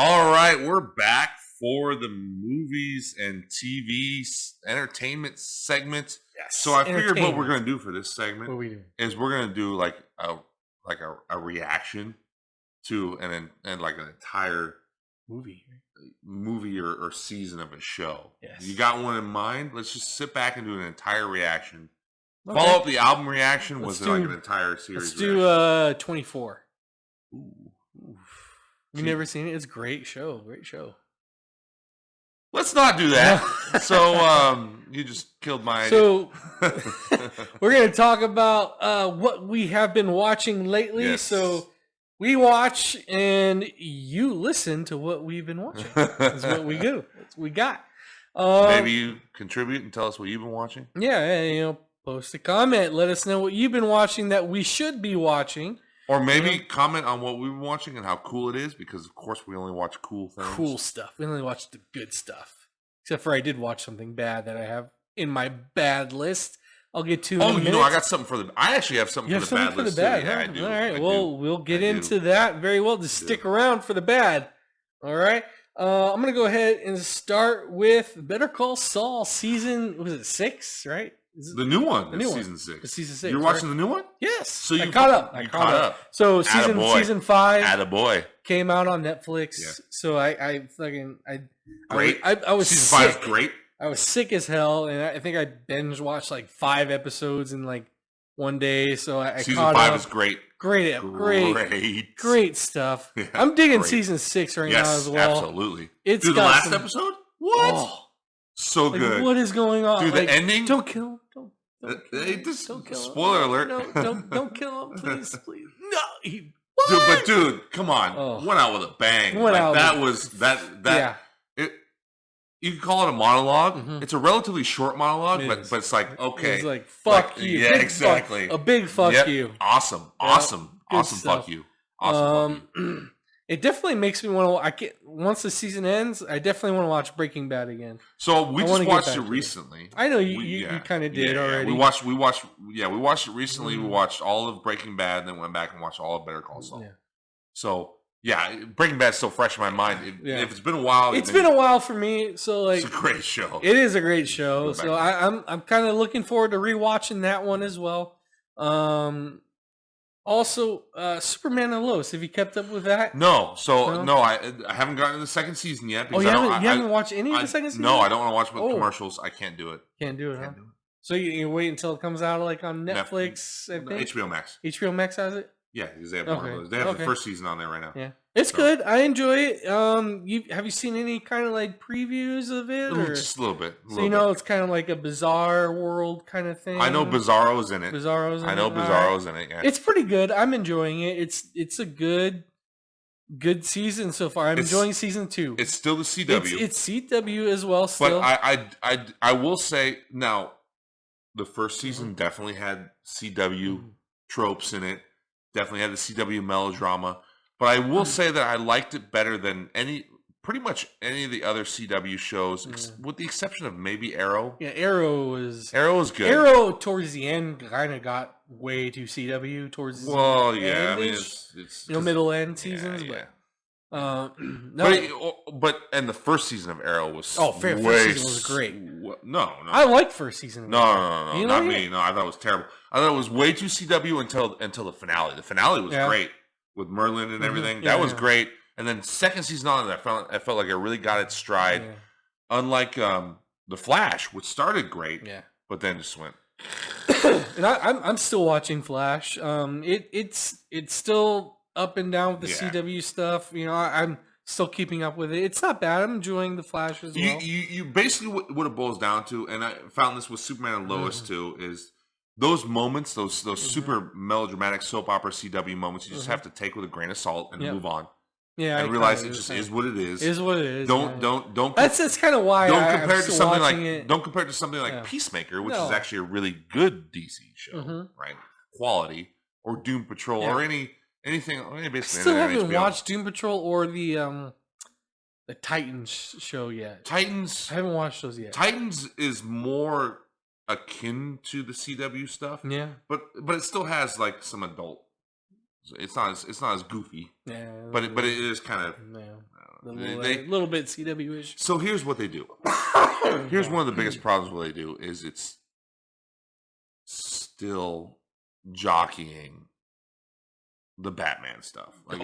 All right, we're back for the movies and TV entertainment segment. Yes. So I figured what we're going to do for this segment is we're going to do like a reaction to an entire movie or season of a show. Yes. You got one in mind? Let's just sit back and do an entire reaction. Okay. Follow up the album reaction. Was it like an entire series? Let's do 24. Ooh. You've never seen it? It's a great show. Great show. Let's not do that. So you just killed my idea. So we're going to talk about what we have been watching lately. Yes. So we watch and you listen to what we've been watching. That's what we do. That's what we got. Maybe you contribute and tell us what you've been watching. Yeah, post a comment. Let us know what you've been watching that we should be watching. Or maybe comment on what we've been watching and how cool it is, because of course we only watch cool things. Cool stuff. We only watch the good stuff. Except for I did watch something bad that I have in my bad list. I'll get to. Oh, I got something for the. I actually have something for the bad list. Yeah, I do. All right. We'll get into that very well. Just stick around for the bad. All right. I'm gonna go ahead and start with Better Call Saul season. Was it 6? Right. The new one. Season 6. Season 6. You're watching the new one? Yes. So you caught up. I caught up. So season 5. Attaboy. Came out on Netflix. Yeah. So I great. I was season sick. 5 is great. I was sick as hell, and I think I binge watched like 5 episodes in like one day. So I season caught 5 up. Is great. Great stuff. Yeah, I'm digging season 6 right now as well. Absolutely. It's the last episode. What? Oh, so good. What is going on? Dude, the ending. Don't kill him. Don't kill him. Spoiler alert. No, don't kill him, please. No, dude, come on. Went out with a bang. Yeah. You can call it a monologue. Mm-hmm. It's a relatively short monologue, but it's like, okay. It's like, fuck you. Yeah, exactly. A big fuck you. Awesome. Fuck you. Awesome. Fuck you. It definitely makes me want to. Once the season ends, I definitely want to watch Breaking Bad again. So we just watched it recently. I know you kind of did already. We watched it recently. Mm-hmm. We watched all of Breaking Bad, and then went back and watched all of Better Call Saul. Yeah. So Breaking Bad's still fresh in my mind. If it's been a while, it's been a while for me. So like, it's a great show. It is a great show. So I'm kind of looking forward to rewatching that one as well. Also, Superman and Lois. Have you kept up with that? No. I haven't gotten to the second season yet. You haven't watched any of the second season? No, I don't want to watch with commercials. I can't do it. Can't do it, huh? So you wait until it comes out like on Netflix, I think? HBO Max. HBO Max has it? Yeah, because they have one of those. They have the first season on there right now. Yeah. It's good. I enjoy it. Have you seen any kind of like previews of it? Or? Just a little bit. It's kind of like a bizarre world kind of thing. I know Bizarro's in it. Bizarro's in it. Yeah. It's pretty good. I'm enjoying it. It's a good season so far. I'm enjoying season 2. It's still the CW. It's CW as well. Still, but I will say now, the first season definitely had CW tropes in it. Definitely had the CW melodrama. But I will say that I liked it better than pretty much any of the other CW shows, with the exception of maybe Arrow. Yeah, Arrow was good. Arrow towards the end kind of got way too CW towards the end. I mean, it's middle end seasons. Yeah. No. But the first season of Arrow was first season was great. No, I liked first season. No, not me. No, I thought it was terrible. I thought it was way too CW until the finale. The finale was great with Merlin and everything. That was great. And then second season on, I felt like it really got its stride. Yeah. Unlike the Flash, which started great, but then just went. And I'm still watching Flash. It's still up and down with the CW stuff. I'm still keeping up with it. It's not bad. I'm enjoying the Flash as well. You basically what it boils down to, and I found this with Superman and Lois too, is those moments, those super melodramatic soap opera CW moments, you just have to take with a grain of salt and move on. Yeah, and realize it just is what it is. Is what it is. Don't. That's kind of why don't compare it to something like don't compare it to something like Peacemaker, which is actually a really good DC show, right? Quality, or Doom Patrol, or anything. Basically, still haven't watched Doom Patrol or the Titans show yet. Titans. I haven't watched those yet. Titans is more akin to the CW stuff. Yeah, but it still has like some adult It's not as goofy, but it is kind of a little bit CW-ish. So here's what they do. Here's one of the biggest problems what they do is it's still jockeying the Batman stuff. Like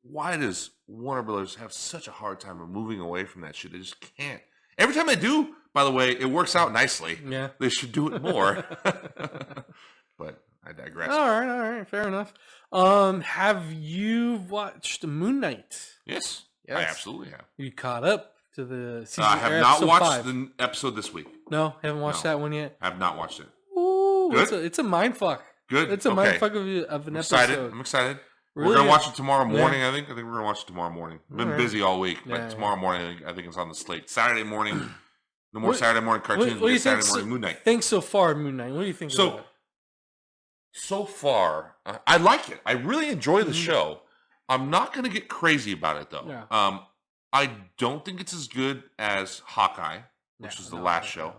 why does Warner Brothers have such a hard time of moving away from that shit? They just can't. Every time they do, by the way, it works out nicely. Yeah, they should do it more. But I digress. All right, fair enough. Have you watched MoonKnight? Yes, I absolutely have. You caught up to the season? I have not watched the episode this week. No, haven't watched that one yet. I have not watched it. Ooh, it's a mind fuck. Good. It's a mind fuck of an episode. I'm excited. Really? We're gonna watch it tomorrow morning. I think we're gonna watch it tomorrow morning. Been busy all week, but tomorrow morning I think it's on the slate. Saturday morning, no more Saturday morning cartoons. What do you think? Saturday morning MoonKnight. Think so far, MoonKnight. What do you think? About it? So far, I like it. I really enjoy the show. I'm not gonna get crazy about it though. Yeah. I don't think it's as good as Hawkeye, which was the last show.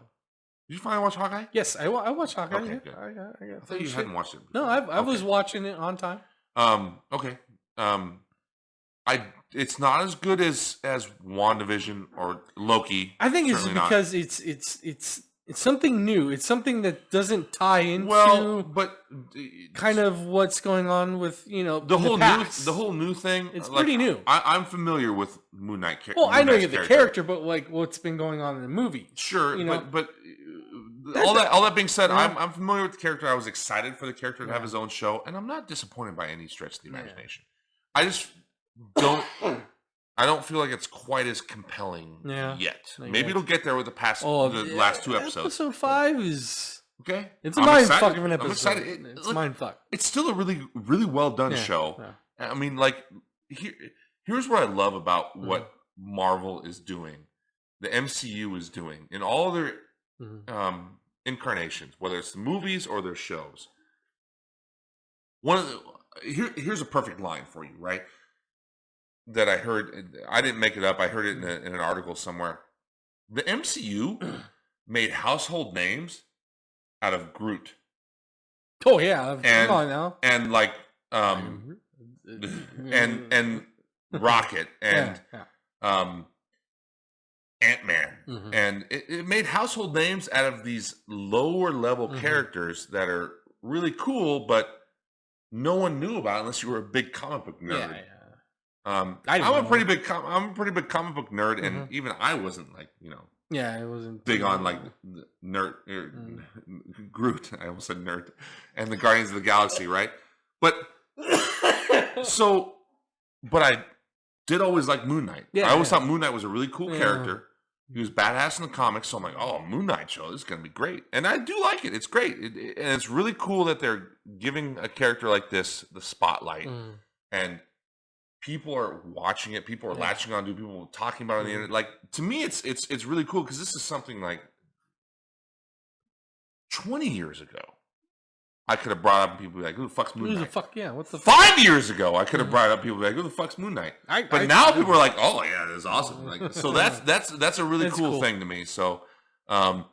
Did you finally watch Hawkeye? Yes, I watched Hawkeye. Okay, good. I thought you hadn't watched it. No, I was watching it on time. Okay. It's not as good as WandaVision or Loki. I think it's because it's something new. It's something that doesn't tie into but kind of what's going on with the whole new thing. It's pretty new. I'm familiar with MoonKnight. Well, I know you're the character, but like what's been going on in the movie. Sure, but all that being said, I'm familiar with the character. I was excited for the character to have his own show, and I'm not disappointed by any stretch of the imagination. I just I don't feel like it's quite as compelling yet. Maybe it'll get there with the last two episodes. Episode 5 is okay. It's a mind fuck of an episode. I'm excited. It's mind fuck. It's still a really, really well done show. Yeah. I mean, like here's what I love about what Marvel is doing, the MCU is doing in all their incarnations, whether it's the movies or their shows. Here's a perfect line for you, right? That I heard. I didn't make it up. I heard it in an article somewhere. The MCU made household names out of Groot. Oh yeah, come on now. And like and Rocket and Ant-Man. And it made household names out of these lower level characters that are really cool, but no one knew about unless you were a big comic book nerd. Yeah. I'm a pretty big comic book nerd, and even I wasn't like I wasn't big on like nerd Groot. I almost said nerd, and the Guardians of the Galaxy, right? But I did always like MoonKnight. I always thought MoonKnight was a really cool character. He was badass in the comics, so I'm like, oh, MoonKnight show, this is gonna be great, and I do like it. It's great, and it's really cool that they're giving a character like this the spotlight, and people are watching it. People are latching on to. People are talking about it on the internet. Like, to me, it's really cool because this is something like 20 years ago. I could have brought up and people would be like, "Who the fuck's MoonKnight?" Who the fuck? Yeah, what the? 5 years ago, I could have brought up people would be like, "Who the fuck's MoonKnight?" But now people are like, "Oh yeah, that's awesome!" Like, so that's a really cool thing to me. So, I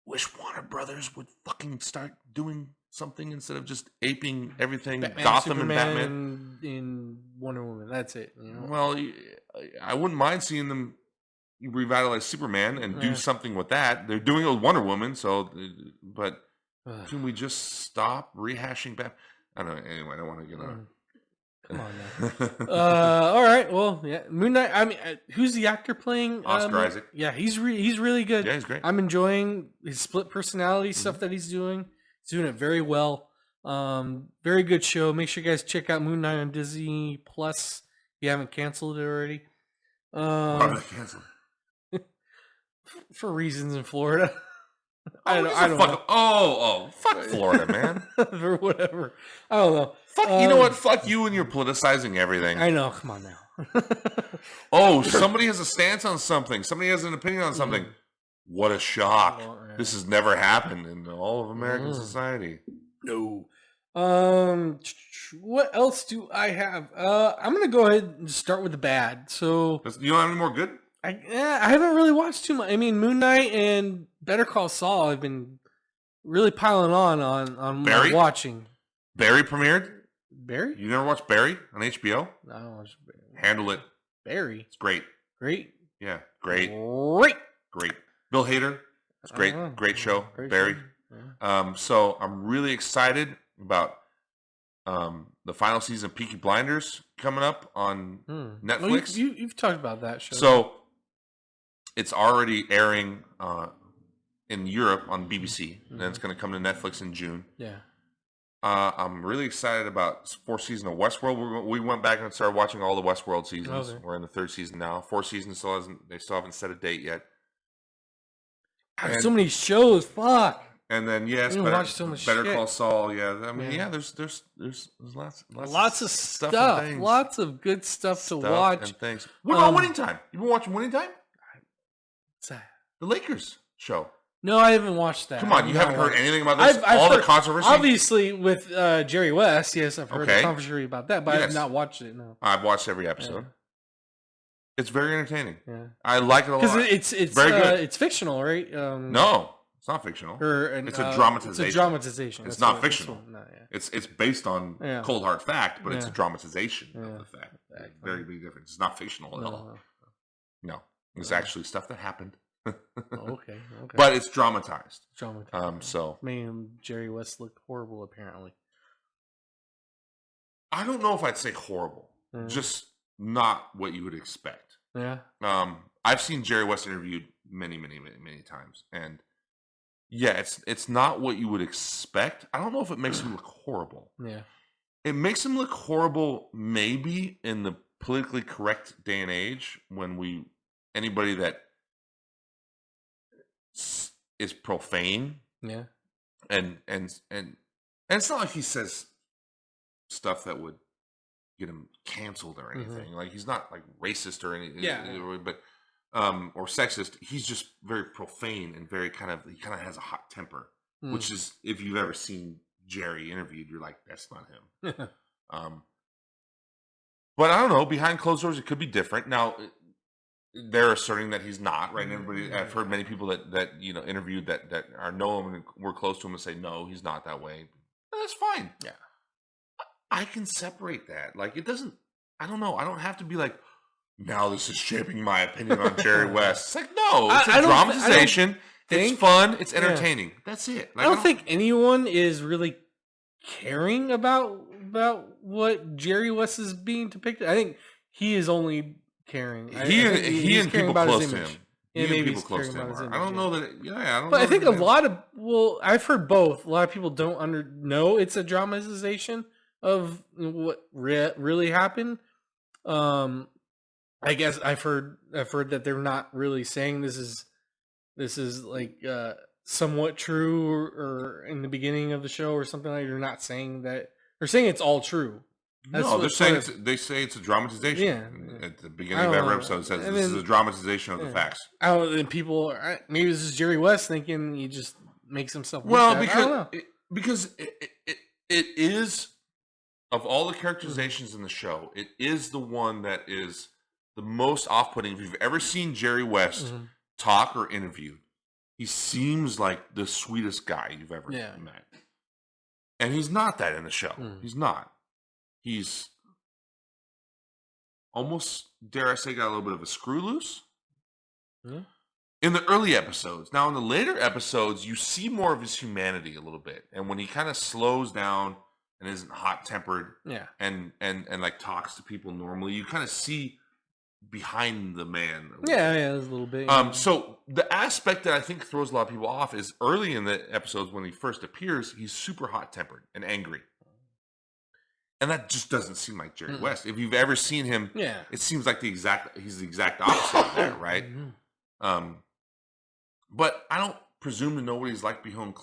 wish Warner Brothers would fucking start doing something instead of just aping everything. Gotham Superman, and Batman in Wonder Woman. That's it. Well, I wouldn't mind seeing them revitalize Superman and do something with that. They're doing it with Wonder Woman, but can we just stop rehashing Batman? I don't know. Anyway, I don't want to get on. Come on now. All right. Well, yeah. MoonKnight. I mean, who's the actor playing? Oscar Isaac. Yeah, he's really good. Yeah, he's great. I'm enjoying his split personality stuff that he's doing. He's doing it very well. Very good show. Make sure you guys check out MoonKnight on Disney Plus. If you haven't canceled it already. Why did I cancel it? For reasons in Florida. I don't know. Fuck Florida, man. For whatever. I don't know. Fuck, you know what? Fuck you and you're politicizing everything. I know. Come on now. Somebody has a stance on something. Somebody has an opinion on something. What a shock. This has never happened in all of American society. No. What else do I have? I'm going to go ahead and start with the bad. So you don't have any more good? I haven't really watched too much. I mean, MoonKnight and Better Call Saul have been really piling on Barry? my watching. Barry premiered. Barry? You never watched Barry on HBO? No, I don't watch Barry. Handle it. Barry. It's great. Great. Yeah, great. Great. Bill Hader. It's great. Great show. Great Barry. show. Yeah. So I'm really excited about the final season of Peaky Blinders coming up on Netflix. Well, you've talked about that show. So it's already airing in Europe on BBC, and then it's going to come to Netflix in June. Yeah. I'm really excited about 4th season of Westworld. We went back and started watching all the Westworld seasons. Okay. We're in the 3rd season now. 4th season they still haven't set a date yet. So many shows, fuck. And then Better Call Saul. Yeah, I mean, there's lots of stuff, lots of good stuff to watch and things. What about Winning Time? You been watching Winning Time? What's that? The Lakers show. No, I haven't watched that. Come on, you haven't heard anything about this? I've heard the controversy? Obviously, with Jerry West, yes, I've heard the controversy about that, but I have not watched it, no. I've watched every episode. Yeah. It's very entertaining. Yeah. I like it a lot. Because it's very good. It's fictional, right? No, it's not fictional. It's a dramatization. It's a dramatization. It's not fictional. It's based on cold hard fact, but it's a dramatization of the fact. Very big difference. It's not fictional at all. No. It's actually stuff that happened. Okay. But it's dramatized. So Jerry West looked horrible, apparently. I don't know if I'd say horrible. Just not what you would expect. Yeah. I've seen Jerry West interviewed many times, and it's not what you would expect. I don't know if it makes him look horrible. Yeah. It makes him look horrible maybe in the politically correct day and age when anybody that is profane. Yeah. And it's not like he says stuff that would get him canceled or anything. Like he's not like racist or anything. Yeah. But or sexist. He's just very profane and he kind of has a hot temper, which is, if you've ever seen Jerry interviewed, you're like, that's not him. But I don't know, behind closed doors it could be different. Now they're asserting that he's not, right? And everybody, I've heard many people that interviewed that know him and were close to him and say, no, he's not that way. That's fine. Yeah. I can separate that. Like, it doesn't, I don't know. I don't have to be like, now this is shaping my opinion on Jerry West. It's like, no, it's a dramatization. It's fun. It's entertaining. Yeah. That's it. Like, I don't think anyone is really caring about what Jerry West is being depicted. I think he is only caring. He and people close to him. Yeah, maybe people close to him. I don't know that. I don't know. But I think a lot of I've heard both. A lot of people don't know it's a dramatization of what really happened. I guess I've heard that they're not really saying this is like somewhat true or in the beginning of the show or something like that. They're not saying that. They're saying it's all true. No, they say it's a dramatization. Yeah. At the beginning of every episode, it says this is a dramatization of the facts. And people, maybe this is Jerry West thinking he just makes himself. Well, because it is, of all the characterizations in the show, it is the one that is the most off-putting. If you've ever seen Jerry West talk or interviewed, he seems like the sweetest guy you've ever met, and he's not that in the show. He's not. He's almost, dare I say, got a little bit of a screw loose in the early episodes. Now, in the later episodes, you see more of his humanity a little bit, and when he kind of slows down and isn't hot tempered, and like talks to people normally, you kind of see behind the man. There's a little bit. So the aspect that I think throws a lot of people off is early in the episodes when he first appears, he's super hot tempered and angry. And that just doesn't seem like Jerry West. If you've ever seen him, it seems like he's the exact opposite there, right? But I don't presume to know what he's like behind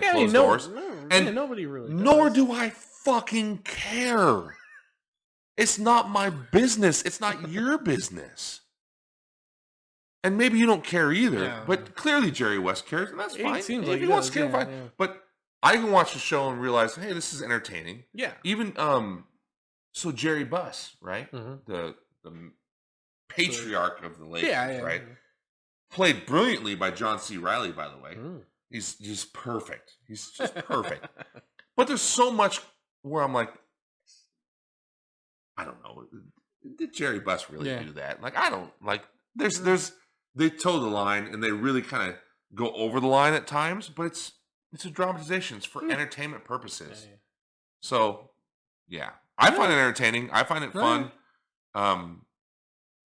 closed doors. And nobody really does. Nor do I fucking care. It's not my business. It's not your business. And maybe you don't care either. But clearly Jerry West cares, and that's fine. It seems if he wants to care, fine. Yeah. But I can watch the show and realize, hey, this is entertaining. Yeah. Even so Jerry Buss, right? The patriarch of the Lakers, right? Played brilliantly by John C. Reilly, by the way. He's perfect. He's just perfect. But there's so much where I'm like, I don't know. Did Jerry Buss really do that? Like, I don't like. There's they toe the line and they really kind of go over the line at times. But it's a dramatization. It's for entertainment purposes. Yeah. So yeah, I find it entertaining. I find it fun.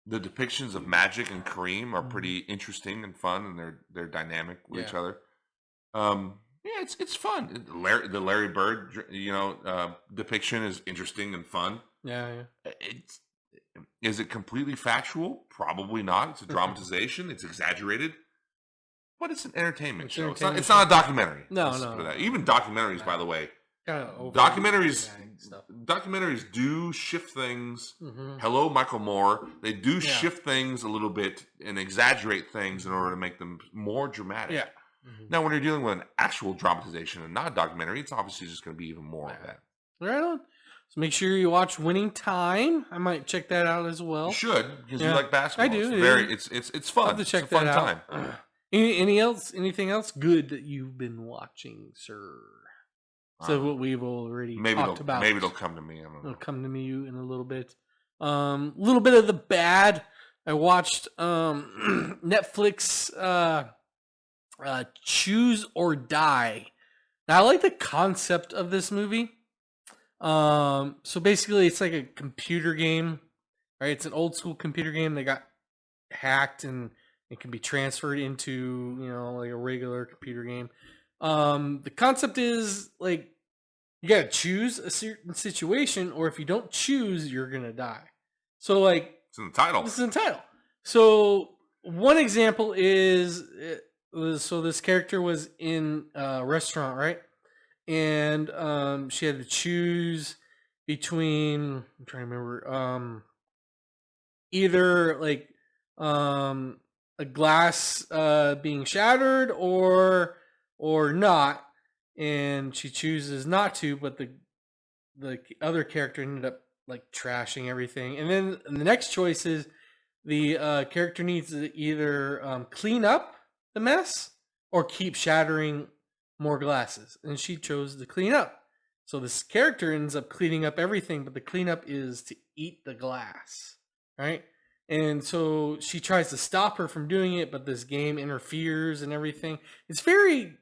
The depictions of Magic and Kareem are pretty interesting and fun, and they're dynamic with each other. Yeah, it's fun. The Larry Bird, depiction is interesting and fun. Yeah. Is it completely factual? Probably not. It's a dramatization. It's exaggerated, but it's an entertainment show. It's not a documentary. No. Even documentaries, by the way. Documentaries do shift things. Mm-hmm. Hello, Michael Moore. They do shift things a little bit and exaggerate things in order to make them more dramatic. Yeah. Mm-hmm. Now, when you're dealing with an actual dramatization and not a documentary, it's obviously just going to be even more of that. Right on. So make sure you watch Winning Time. I might check that out as well. You should, because you like basketball. I do. It's fun. I'll have to check that out. Time. Anything else good that you've been watching, sir? So what we've already talked about. Maybe it'll come to me. I don't know. It'll come to me in a little bit. Little bit of the bad. I watched Netflix Choose or Die. Now I like the concept of this movie. So basically it's like a computer game, right? It's an old school computer game that got hacked and it can be transferred into, like a regular computer game. The concept is like you gotta choose a certain situation, or if you don't choose, you're gonna die. So like it's in the title. This is in the title. So one example is this character was in a restaurant, right? And she had to choose between, I'm trying to remember, either like a glass being shattered or not, and she chooses not to, but the other character ended up like trashing everything. And then the next choice is the character needs to either clean up the mess or keep shattering more glasses, and she chose to clean up. So this character ends up cleaning up everything, but the cleanup is to eat the glass, right? And so she tries to stop her from doing it, but this game interferes and everything. It's very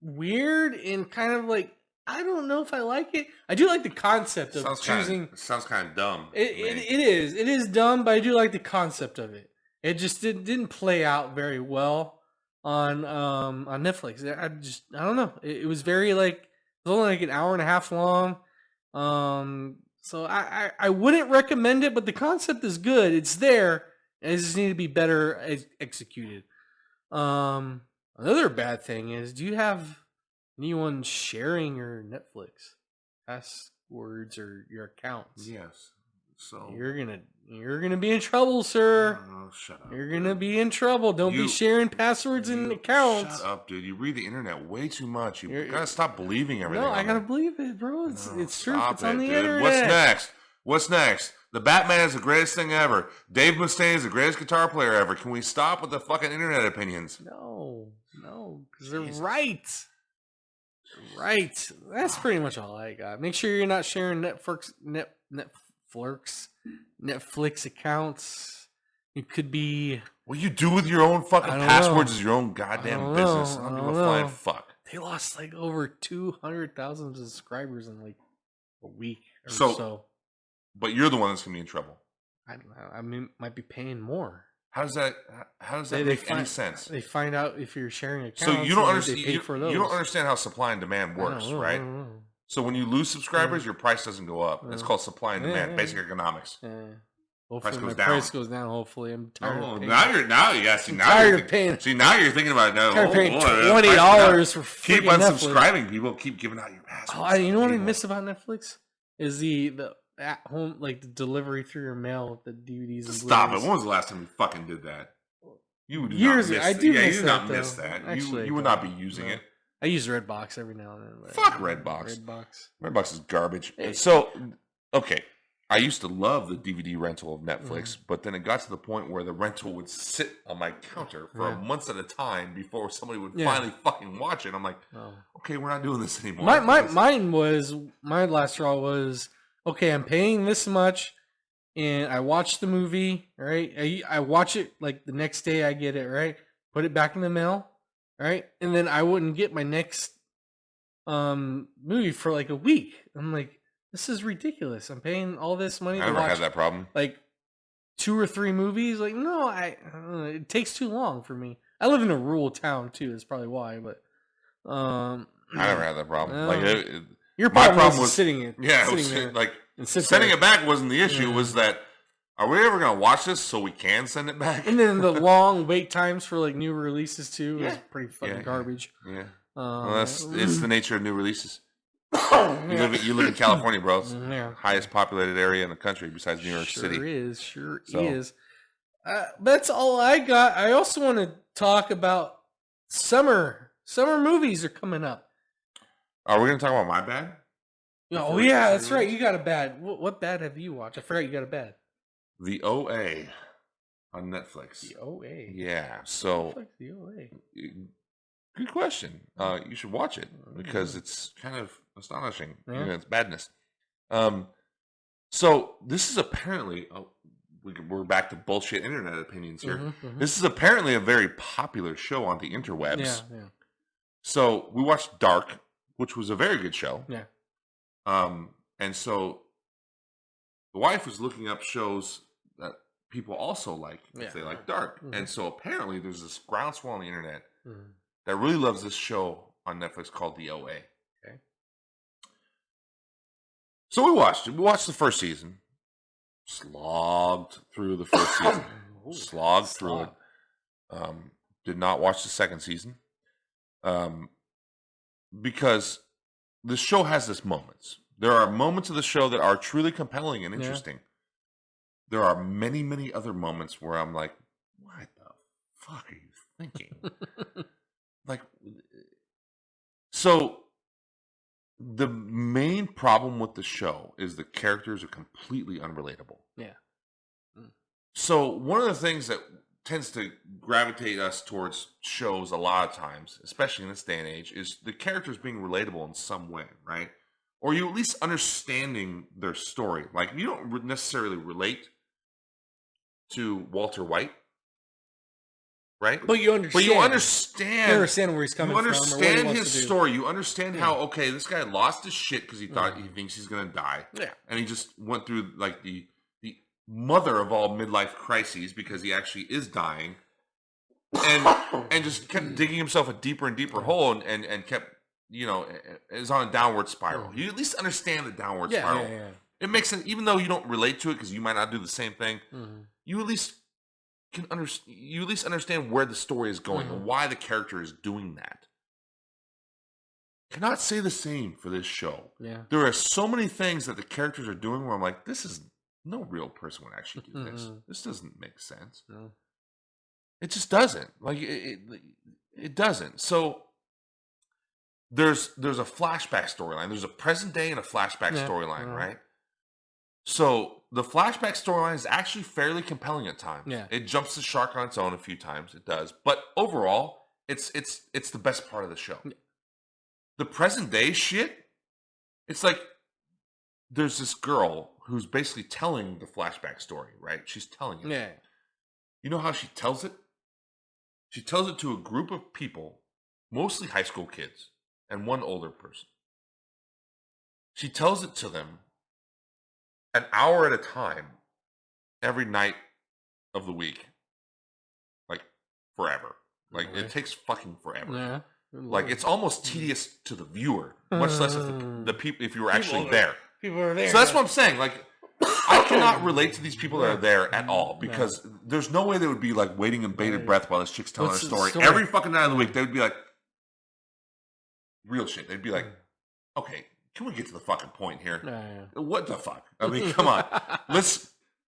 weird and kind of like, I don't know if I like it. I do like the concept of choosing. Sounds kind of dumb. It is dumb, but I do like the concept of it. It just didn't play out very well on Netflix. I don't know. It was very like, it was only like an hour and a half long. So I wouldn't recommend it, but the concept is good. It's there. It just need to be better executed. Another bad thing is, do you have anyone sharing your Netflix passwords or your accounts? Yes. So you're gonna be in trouble, sir. Oh, shut up. You're gonna be in trouble. Don't be sharing passwords and accounts. Shut up, dude. You read the internet way too much. You gotta stop believing everything. No, I gotta believe it, bro. It's true. It's on the dude. internet. What's next? The Batman is the greatest thing ever. Dave Mustaine is the greatest guitar player ever. Can we stop with the fucking internet opinions? No, because they're right. Right. That's pretty much all I got. Make sure you're not sharing Netflix accounts. It could be. What you do with your own fucking passwords is your own goddamn business. I don't give a flying fuck. They lost like over 200,000 subscribers in like a week or so. But you're the one that's gonna be in trouble. I don't know. I mean, might be paying more. How does that make any sense? They find out if you're sharing accounts. So you don't understand. You don't understand how supply and demand works, right? So when you lose subscribers, your price doesn't go up. It's called supply and demand, basic economics. Hopefully price goes down. Hopefully, I'm tired. Of paying. Now you're paying. See, now you're thinking about it. Now, paying $20 for keep unsubscribing. People keep giving out your passwords. You know what I miss about Netflix is the at home, like the delivery through your mail with the DVDs and Stop it. When was the last time you fucking did that? You would years ago. I do miss that. You not miss that. Actually, you would not be using it. I use Redbox every now and then. Fuck Redbox. Redbox is garbage. So, okay. I used to love the DVD rental of Netflix, but then it got to the point where the rental would sit on my counter for months at a time before somebody would finally fucking watch it. I'm like, okay, we're not doing this anymore. My last straw was, okay, I'm paying this much, and I watch the movie, right? I watch it like the next day I get it, right? Put it back in the mail, right? And then I wouldn't get my next movie for like a week. I'm like, this is ridiculous. I'm paying all this money to watch. I never had that problem. Like 2 or 3 movies. Like, no, it takes too long for me. I live in a rural town too. That's probably why. But I never had that problem. Your problem was sitting it. Sending it back wasn't the issue. Was that, are we ever gonna watch this so we can send it back? And then the long wait times for like new releases too is pretty fucking garbage. Yeah. Well, it's the nature of new releases. You live in California, bro. It's the highest populated area in the country besides New York City. Sure is. That's all I got. I also want to talk about summer. Summer movies are coming up. Are we going to talk about my bad? Oh, yeah, that's right. You got a bad. What bad have you watched? I forgot you got a bad. The OA on Netflix. The OA? Yeah, so... Netflix, the OA. Good question. You should watch it because it's kind of astonishing. It's badness. So this is apparently we're back to bullshit internet opinions here. This is apparently a very popular show on the interwebs. Yeah. So we watched Dark, which was a very good show. Yeah. And so the wife was looking up shows that people also like if they like Dark. And so apparently there's this groundswell on the internet that really loves this show on Netflix called The OA. Okay. So we watched it. We watched the first season. Slogged through the first season. Slogged through it. Did not watch the second season. Because the show has this moments. There are moments of the show that are truly compelling and interesting. There are many, many other moments where I'm like, what the fuck are you thinking? So the main problem with the show is the characters are completely unrelatable. Yeah. So one of the things that tends to gravitate us towards shows a lot of times, especially in this day and age, is the characters being relatable in some way, right? Or you at least understanding their story. Like, you don't necessarily relate to Walter White, right? But you understand. You understand where he's coming from. You understand his story. You understand how, okay, this guy lost his shit because he thought he thinks he's going to die. Yeah. And he just went through, like, the mother of all midlife crises because he actually is dying. And just kept digging himself a deeper and deeper hole and kept, is on a downward spiral. You at least understand the downward spiral. Yeah. It makes sense, even though you don't relate to it because you might not do the same thing. You at least understand where the story is going and why the character is doing that. Cannot say the same for this show. Yeah. There are so many things that the characters are doing where I'm like, this is no real person would actually do this. This doesn't make sense. No. It just doesn't. Like it doesn't. So there's a flashback storyline. There's a present day and a flashback storyline, right? So the flashback storyline is actually fairly compelling at times. Yeah. It jumps the shark on its own a few times. It does. But overall, it's the best part of the show. Yeah. The present day shit, it's like there's this girl who's basically telling the flashback story, right? She's telling it. Yeah. You know how she tells it? She tells it to a group of people, mostly high school kids, and one older person. She tells it to them an hour at a time, every night of the week. Like, forever. Like, it takes fucking forever. Yeah. Like, it's almost tedious to the viewer, much less if the people, if you were actually there. People are there. So that's what I'm saying. Like, I cannot relate to these people that are there at all because there's no way they would be like waiting in bated breath while this chick's telling her story. Every fucking night of the week, they would be like, real shit. They'd be like, okay, can we get to the fucking point here? What the fuck? I mean, come on.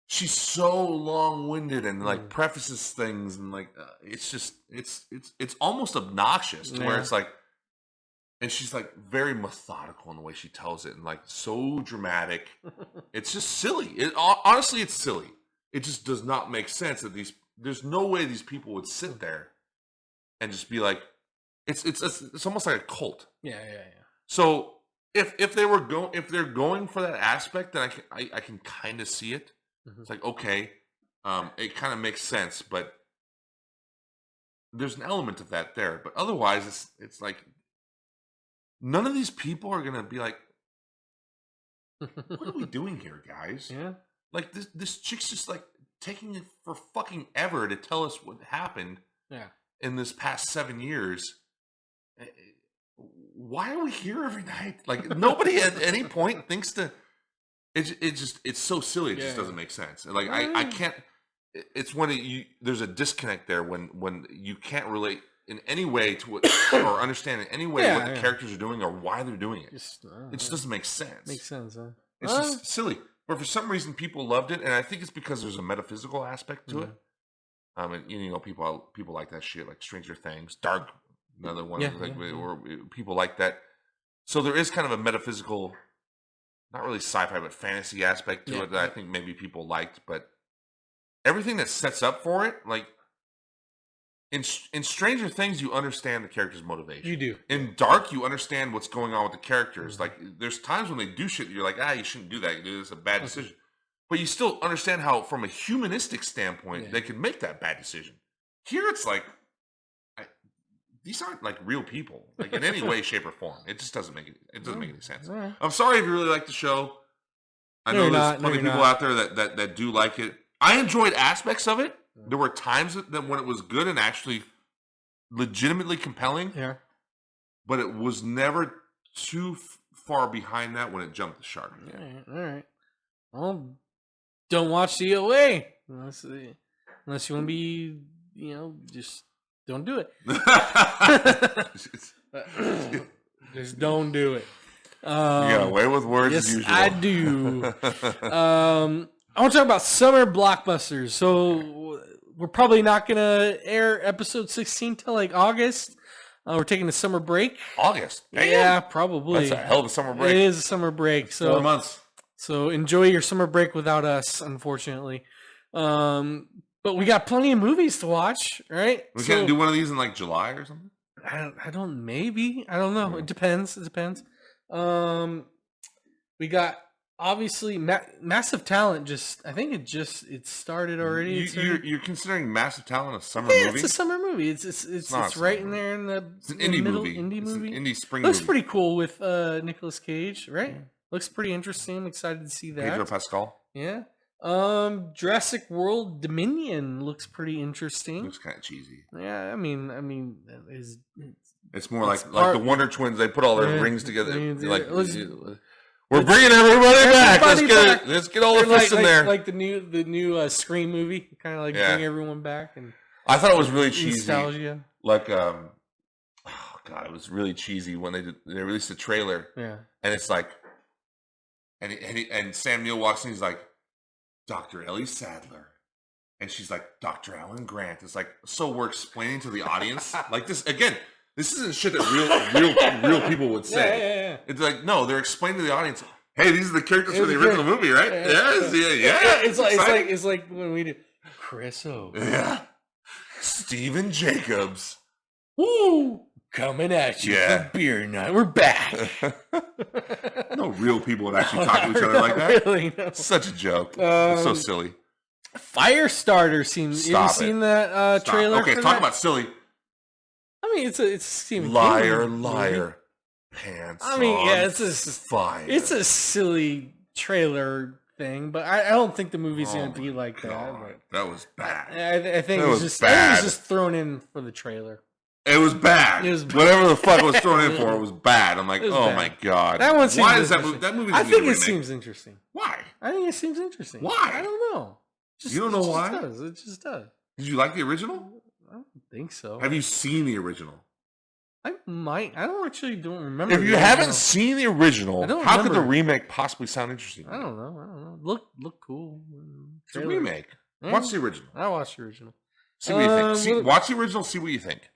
She's so long-winded and like prefaces things and like it's just it's almost obnoxious to where it's like, And she's like very methodical in the way she tells it, and like so dramatic. It's just silly. Honestly, it's silly. It just does not make sense that there's no way these people would sit there and just be like, it's almost like a cult. Yeah. So if they're going for that aspect, then I can kind of see it. Mm-hmm. It's like, okay, it kind of makes sense, but there's an element of that there. But otherwise, it's like none of these people are gonna be like, what are we doing here, guys? Yeah. Like this chick's just like taking it for fucking ever to tell us what happened. Yeah. In this past 7 years. Why are we here every night? Like nobody at any point thinks to. It's so silly. It just doesn't make sense. Like I can't. It's when there's a disconnect there when you can't relate in any way to what or understand in any way what the characters are doing or why they're doing it. It just doesn't make sense. Makes sense, huh? It's just silly. But for some reason, people loved it, and I think it's because there's a metaphysical aspect to it. And people like that shit, like Stranger Things, Dark, another one, or people like that. So there is kind of a metaphysical, not really sci-fi, but fantasy aspect to it that I think maybe people liked. But everything that sets up for it, like in Stranger Things, you understand the character's motivation. You do. In Dark, you understand what's going on with the characters. Like there's times when they do shit, you're like, you shouldn't do that. This is a bad decision. But you still understand how, from a humanistic standpoint, they can make that bad decision. Here, it's like, these aren't like real people, like in any way, shape, or form. It just doesn't make any sense. Right. I'm sorry if you really like the show. I know there's plenty of people out there that do like it. I enjoyed aspects of it. There were times that when it was good and actually legitimately compelling. Yeah. But it was never too far behind that when it jumped the shark. All right. Well, don't watch the OA unless you want to be, just don't do it. Just don't do it. You got away with words as usual. I do. I want to talk about summer blockbusters. So we're probably not going to air episode 16 till like August. We're taking a summer break. August? Damn. Yeah, probably. That's a hell of a summer break. It is a summer break. So 4 months. So enjoy your summer break without us, unfortunately. But we got plenty of movies to watch, right? We can't do one of these in like July or something? I don't know. Yeah. It depends. We got obviously Massive Talent. It started already. You're considering Massive Talent a summer movie? It's a summer movie. It's right in there in the. It's an indie middle, movie. Indie movie. It's an indie spring Looks movie. pretty cool with Nicolas Cage, right? Yeah. Looks pretty interesting. I'm excited to see that. Pedro Pascal. Yeah. Jurassic World Dominion looks pretty interesting. Looks kind of cheesy. Yeah, I mean, it's more like the Wonder Twins. They put all their rings together. We're Let's, bringing everybody back. Let's get all the fists in there. Like the new Scream movie, kind of like bring everyone back. And I thought it was really cheesy. Nostalgia. Like oh god, it was really cheesy when they released the trailer. Yeah, and it's like, and Sam Neill walks in. He's like, Dr. Ellie Sadler. And she's like, Dr. Alan Grant. It's like, so we're explaining to the audience like this again. This isn't shit that real people would say. Yeah. It's like, no, they're explaining to the audience, hey, these are the characters from the original movie, right? Yeah. It's like when we did Chris O. Yeah. Stephen Jacobs. Woo! Coming at you for beer night. We're back. No real people would actually talk to each other like that. Really, no. Such a joke. It's so silly. Firestarter seems. Have you seen that trailer? Okay, talk about silly. I mean, it's Stephen King liar, pants. I mean, it's fire. It's a silly trailer thing, but I don't think the movie's going to be like that. But that was bad. I think it was just thrown in for the trailer. It was bad. Whatever the fuck was thrown in for, it was bad. I'm like, my god. That one seems Why is that movie? That movie. I think it seems interesting. Why? I think it seems interesting. Why? I don't know. You don't know why? It just does. Did you like the original? I don't think so. Have you seen the original? I might. I don't remember. If you haven't seen the original, how could the remake possibly sound interesting? I don't know. Look cool. It's a remake. Watch the original. I watched the original. See what you think. Watch the original. See what you think.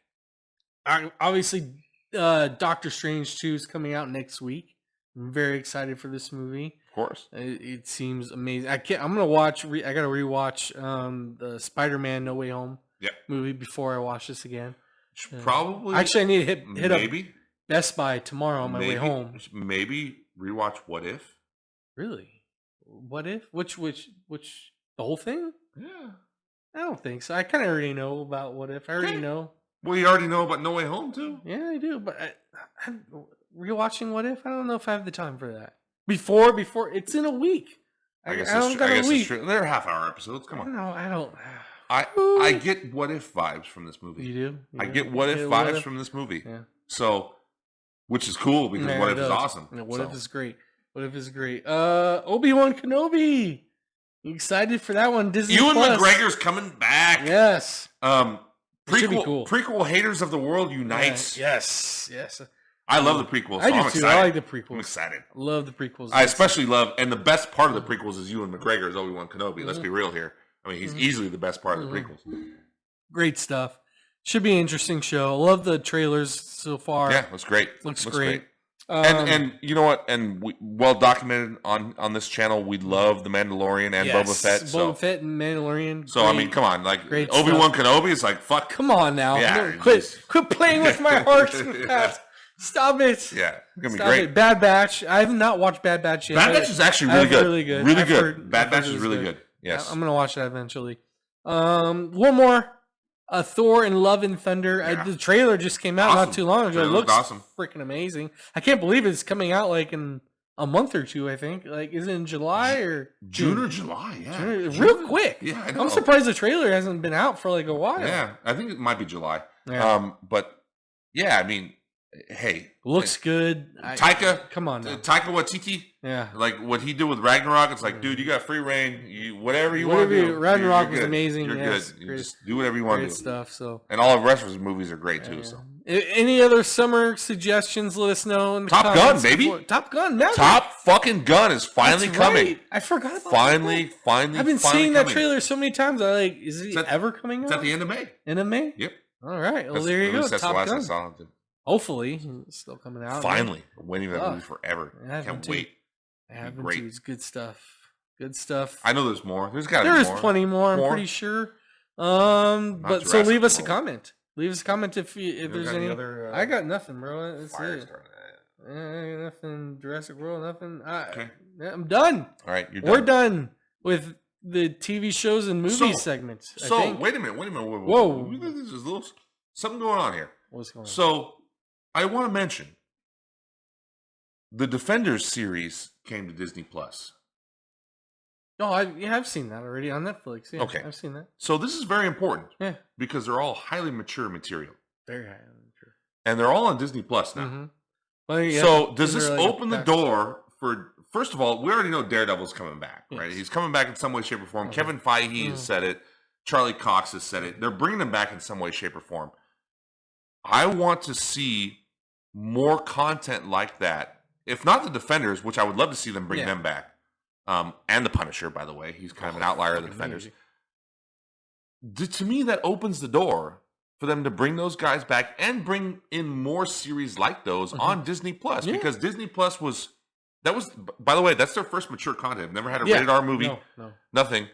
Obviously, Doctor Strange 2 is coming out next week. I'm very excited for this movie. Of course. It seems amazing. I'm gonna watch. I gotta rewatch the Spider-Man No Way Home movie before I watch this again. Probably. Actually, I need to hit up maybe Best Buy tomorrow on my way home. Maybe rewatch What If. Really? What If? Which? The whole thing? Yeah. I don't think so. I kind of already know about What If. I already know. Well, you already know about No Way Home too. Yeah, I do. But I'm rewatching What If. I don't know if I have the time for that. Before it's in a week. I guess it's true. They're half-hour episodes. Come on. I don't. I get What If vibes from this movie. You do? I get What If vibes from this movie. Yeah. So, which is cool because What If is awesome. Yeah, What If is great. What If is great. Obi-Wan Kenobi. You excited for that one? Disney Ewan Plus. McGregor's coming back. Yes. Prequel, should be cool. Prequel haters of the world unites. Yes. I love the prequels. So I do I'm too. excited. I like the prequels. I'm excited. Love the prequels. I especially love, and the best part of the prequels is Ewan McGregor as Obi-Wan Kenobi. Let's be real here. I mean, he's easily the best part of the prequels. Great stuff. Should be an interesting show. Love the trailers so far. Yeah, looks great. Looks great. And you know what? And well documented on this channel, we love the Mandalorian and Boba Fett. Boba Fett and Mandalorian. So great, I mean, come on, like Obi-Wan Kenobi is like fuck. Come on now, yeah, quit playing with my heart. Stop it. Yeah, it's gonna be great. Bad Batch. I have not watched Bad Batch yet. Bad Batch is actually really good. Really good. Heard, Bad Batch is really good. Yes, I'm gonna watch that eventually. One more. Thor and Love and Thunder. Yeah. The trailer just came out not too long ago. It looks awesome. Freaking amazing. I can't believe it's coming out like in a month or two, I think. Like, is it in July or June or July? Yeah. Real quick. Yeah, I know. I'm surprised the trailer hasn't been out for like a while. Yeah, I think it might be July. Yeah. But yeah, I mean, hey. Looks good. Taika. Come on now. Taika Waititi. Yeah. Like what he did with Ragnarok, it's like, dude, you got free reign. Whatever you want to do. Ragnarok was amazing. You're good. You just do whatever you want to do. Great stuff. So. And all the rest of his movies are great too. So. Any other summer suggestions? Let us know. In the Top Gun, baby. Top Gun. Maverick. Top fucking Gun is finally coming. Right. I forgot about finally. I've been seeing that trailer so many times. I like. Is it ever coming out? It's at the end of May. End of May. Yep. All right. Well, there you go. That's Top the last Gun. I saw him. Hopefully, it's still coming out. Finally, waiting for that movie forever. Can't wait. Great. It's good stuff. Good stuff. I know there's more. There's got to be more. There's plenty more. I'm pretty sure. But so leave us a comment. Leave us a comment if there's any other. I got nothing, bro. That's it. I got nothing. Jurassic World. Nothing. Okay. Yeah, I'm done. All right, you're done. We're done with the TV shows and movie segments. So wait a minute. Whoa. There's a little something going on here. What's going on? So I want to mention the Defenders series came to Disney Plus. Oh, I've seen that already on Netflix. Yeah, okay, I've seen that. So this is very important. Yeah, because they're all highly mature material. Very highly mature, and they're all on Disney Plus now. Mm-hmm. Well, yeah, so does this open the door for? First of all, we already know Daredevil's coming back, right? He's coming back in some way, shape, or form. Kevin Feige has said it. Charlie Cox has said it. They're bringing him back in some way, shape, or form. I want to see more content like that. If not the Defenders, which I would love to see them bring them back. And the Punisher, by the way. He's kind of an outlier of the Defenders. To me, that opens the door for them to bring those guys back and bring in more series like those on Disney Plus. Because Disney Plus by the way, that's their first mature content. They've never had a rated R movie. No. Nothing.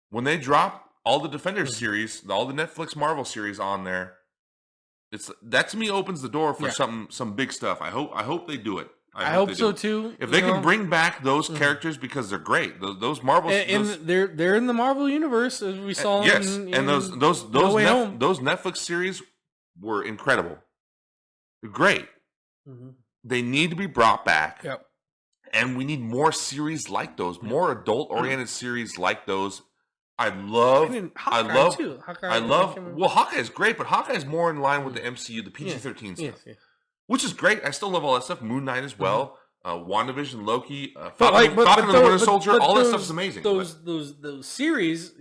When they drop all the Defenders series, all the Netflix Marvel series on there, that to me opens the door for some big stuff. I hope they do it. I hope so too. If they can bring back those characters because they're great, those Marvel, they're in the Marvel universe as we saw. Yes, and those Netflix series were incredible. They're great. Mm-hmm. They need to be brought back. Yep. And we need more series like those, more adult-oriented series like those. Hawkeye. Well, Hawkeye is great, but Hawkeye is more in line with the MCU, the PG-13 stuff, which is great. I still love all that stuff. MoonKnight as well, WandaVision, Loki, Falcon and the Winter Soldier. All that stuff is amazing. Those series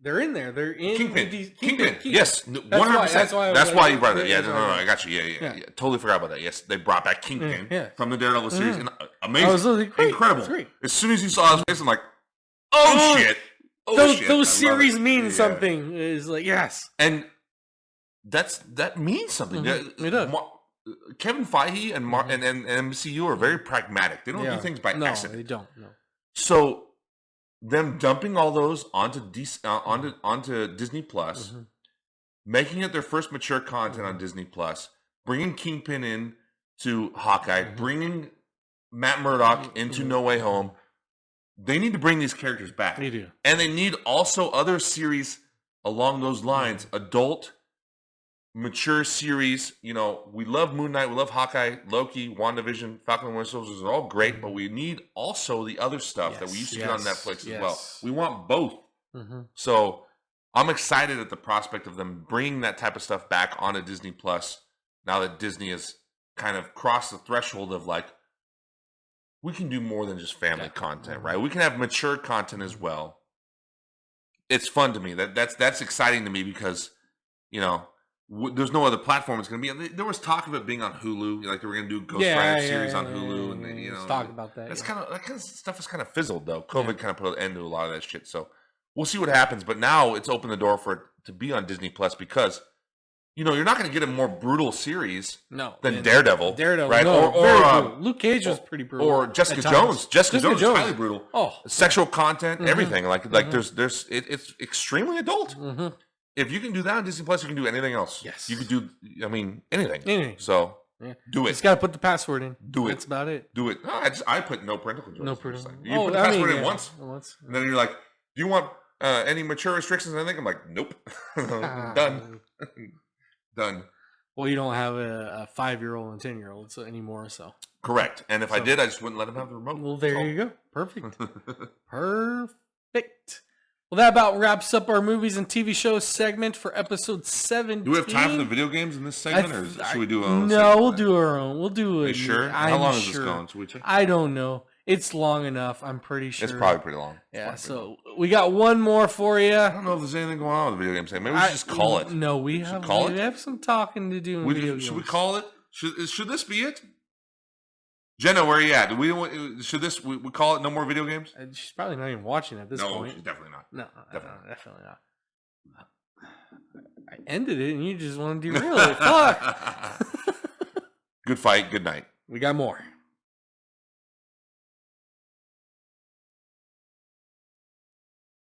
they're in there. They're in Kingpin. Yes, 100%. That's why you brought it. Yeah, no, I got you. Yeah. Totally forgot about that. Yes, they brought back Kingpin from the Daredevil series. And amazing, incredible. As soon as you saw his face, I'm like, oh shit. Those series mean something. Is like yes, and that means something. It does. Kevin Feige and MCU are very pragmatic. They don't do things by accident. No, they don't. No. So them dumping all those onto Disney Plus, making it their first mature content on Disney Plus, bringing Kingpin in to Hawkeye, bringing Matt Murdock into No Way Home. They need to bring these characters back. They do. And they need also other series along those lines, adult, mature series. You know, we love Moon Knight, we love Hawkeye, Loki, WandaVision, Falcon and Winter Soldier. They're all great, but we need also the other stuff that we used to get on Netflix as well. We want both. So I'm excited at the prospect of them bringing that type of stuff back onto Disney Plus now that Disney has kind of crossed the threshold of like, we can do more than just family content, right? We can have mature content as well. It's fun to me. That's exciting to me because, you know, there's no other platform it's going to be. There was talk of it being on Hulu, like they were going to do Ghost Rider series on Hulu, and you know, let's talk about that. That's that kind of stuff is kind of fizzled though. COVID kind of put an end to a lot of that shit. So we'll see what happens. But now it's opened the door for it to be on Disney Plus because, you know, you're not going to get a more brutal series than Daredevil, right? No, or Luke Cage was pretty brutal. Or Jessica Jones. Jessica Jones is highly brutal. Oh, sexual content, everything. Like it's extremely adult. If you can do that on Disney Plus, you can do anything else. Yes, you could do. I mean, anything. So do it. Just got to put the password in. Do it. That's about it. Do it. No, I put no parental controls. No parental. You put the password in once, and then you're like, "Do you want any mature restrictions?" And I think I'm like, "Nope, done, done." Well, you don't have a 5-year-old and 10-year-old anymore, so. Correct. And if I did, I just wouldn't let him have the remote. Well, there you go. Perfect. Perfect. Well, that about wraps up our movies and TV shows segment for episode 17. Do we have time for the video games in this segment, or should we do our own? No, we'll do our own. We'll do it. Are you sure? How long is this going? Should we check? I don't know. It's long enough. I'm pretty sure. It's probably pretty long. Yeah, so we got one more for you. I don't know if there's anything going on with the video game segment. Maybe we should just call it. No, we have some talking to do. Should we call it? Should this be it? Jenna, where are you at? Do we call it no more video games? She's probably not even watching at this point. No, she's definitely not. No, definitely not. I ended it and you just want to derail it. Fuck. Good fight. Good night. We got more.